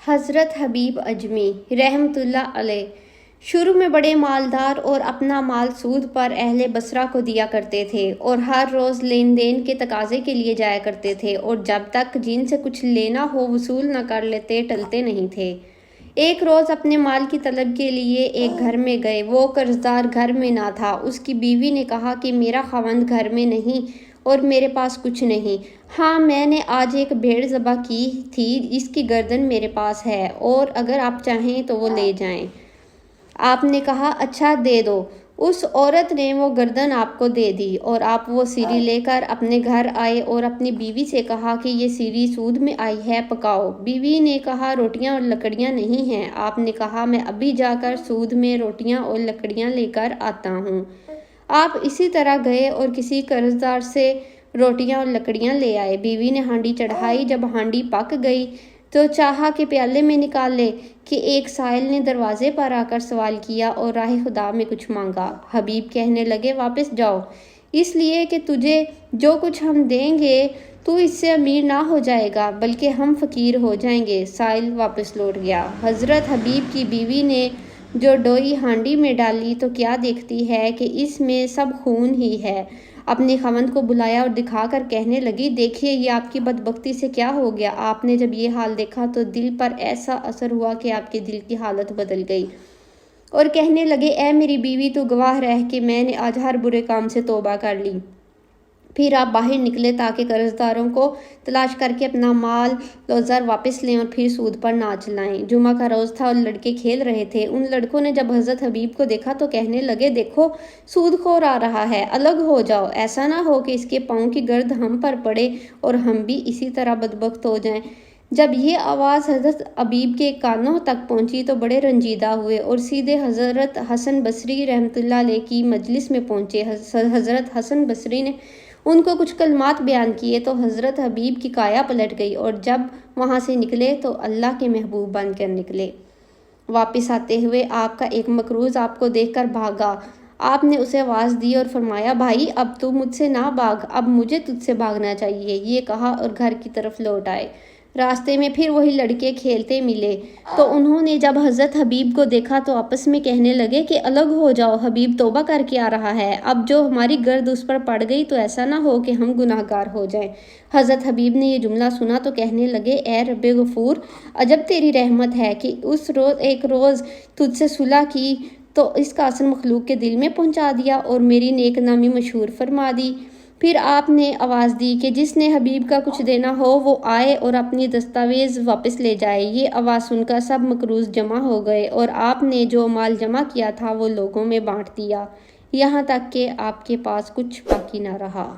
حضرت حبیب اجمی رحمۃ اللہ علیہ شروع میں بڑے مالدار اور اپنا مال سود پر اہل بصرہ کو دیا کرتے تھے اور ہر روز لین دین کے تقاضے کے لیے جایا کرتے تھے، اور جب تک جن سے کچھ لینا ہو وصول نہ کر لیتے ٹلتے نہیں تھے۔ ایک روز اپنے مال کی طلب کے لیے ایک گھر میں گئے۔ وہ قرضدار گھر میں نہ تھا۔ اس کی بیوی نے کہا کہ میرا خاوند گھر میں نہیں اور میرے پاس کچھ نہیں۔ ہاں، میں نے آج ایک بھیڑ ذبح کی تھی، اس کی گردن میرے پاس ہے، اور اگر آپ چاہیں تو وہ لے جائیں۔ آپ نے کہا اچھا دے دو۔ اس عورت نے وہ گردن آپ کو دے دی، اور آپ وہ سیری لے کر اپنے گھر آئے اور اپنی بیوی سے کہا کہ یہ سیری سود میں آئی ہے، پکاؤ۔ بیوی نے کہا روٹیاں اور لکڑیاں نہیں ہیں۔ آپ نے کہا میں ابھی جا کر سود میں روٹیاں اور لکڑیاں لے کر آتا ہوں۔ آپ اسی طرح گئے اور کسی قرضدار سے روٹیاں اور لکڑیاں لے آئے۔ بیوی نے ہانڈی چڑھائی۔ جب ہانڈی پک گئی تو چاہا کہ پیالے میں نکال لے کہ ایک سائل نے دروازے پر آ کر سوال کیا اور راہ خدا میں کچھ مانگا۔ حبیب کہنے لگے واپس جاؤ، اس لیے کہ تجھے جو کچھ ہم دیں گے تو اس سے امیر نہ ہو جائے گا بلکہ ہم فقیر ہو جائیں گے۔ سائل واپس لوٹ گیا۔ حضرت حبیب کی بیوی نے جو ڈوئی ہانڈی میں ڈالی تو کیا دیکھتی ہے کہ اس میں سب خون ہی ہے۔ اپنے خاوند کو بلایا اور دکھا کر کہنے لگی دیکھیے یہ آپ کی بدبختی سے کیا ہو گیا۔ آپ نے جب یہ حال دیکھا تو دل پر ایسا اثر ہوا کہ آپ کے دل کی حالت بدل گئی اور کہنے لگے اے میری بیوی تو گواہ رہ کہ میں نے آج ہر برے کام سے توبہ کر لی۔ پھر آپ باہر نکلے تاکہ قرضداروں کو تلاش کر کے اپنا مال و زر واپس لیں اور پھر سود پر نہ چلائیں۔ جمعہ کا روز تھا اور لڑکے کھیل رہے تھے۔ ان لڑکوں نے جب حضرت حبیب کو دیکھا تو کہنے لگے دیکھو سود خور آ رہا ہے، الگ ہو جاؤ، ایسا نہ ہو کہ اس کے پاؤں کی گرد ہم پر پڑے اور ہم بھی اسی طرح بدبخت ہو جائیں۔ جب یہ آواز حضرت حبیب کے کانوں تک پہنچی تو بڑے رنجیدہ ہوئے اور سیدھے حضرت حسن بصری رحمۃ اللہ علیہ کی مجلس میں پہنچے۔ حضرت حسن بصری نے ان کو کچھ کلمات بیان کیے تو حضرت حبیب کی کایا پلٹ گئی، اور جب وہاں سے نکلے تو اللہ کے محبوب بن کر نکلے۔ واپس آتے ہوئے آپ کا ایک مقروض آپ کو دیکھ کر بھاگا۔ آپ نے اسے آواز دی اور فرمایا بھائی اب تو مجھ سے نہ بھاگ، اب مجھے تجھ سے بھاگنا چاہیے۔ یہ کہا اور گھر کی طرف لوٹ آئے۔ راستے میں پھر وہی لڑکے کھیلتے ملے تو انہوں نے جب حضرت حبیب کو دیکھا تو آپس میں کہنے لگے کہ الگ ہو جاؤ، حبیب توبہ کر کے آ رہا ہے، اب جو ہماری گرد اس پر پڑ گئی تو ایسا نہ ہو کہ ہم گناہ گار ہو جائیں۔ حضرت حبیب نے یہ جملہ سنا تو کہنے لگے اے رب غفور، عجب تیری رحمت ہے کہ اس روز ایک روز تجھ سے صلح کی تو اس کا اثر مخلوق کے دل میں پہنچا دیا اور میری نیک نامی مشہور فرما دی۔ پھر آپ نے آواز دی کہ جس نے حبیب کا کچھ دینا ہو وہ آئے اور اپنی دستاویز واپس لے جائے۔ یہ آواز سن کر سب مقروض جمع ہو گئے اور آپ نے جو مال جمع کیا تھا وہ لوگوں میں بانٹ دیا، یہاں تک کہ آپ کے پاس کچھ باقی نہ رہا۔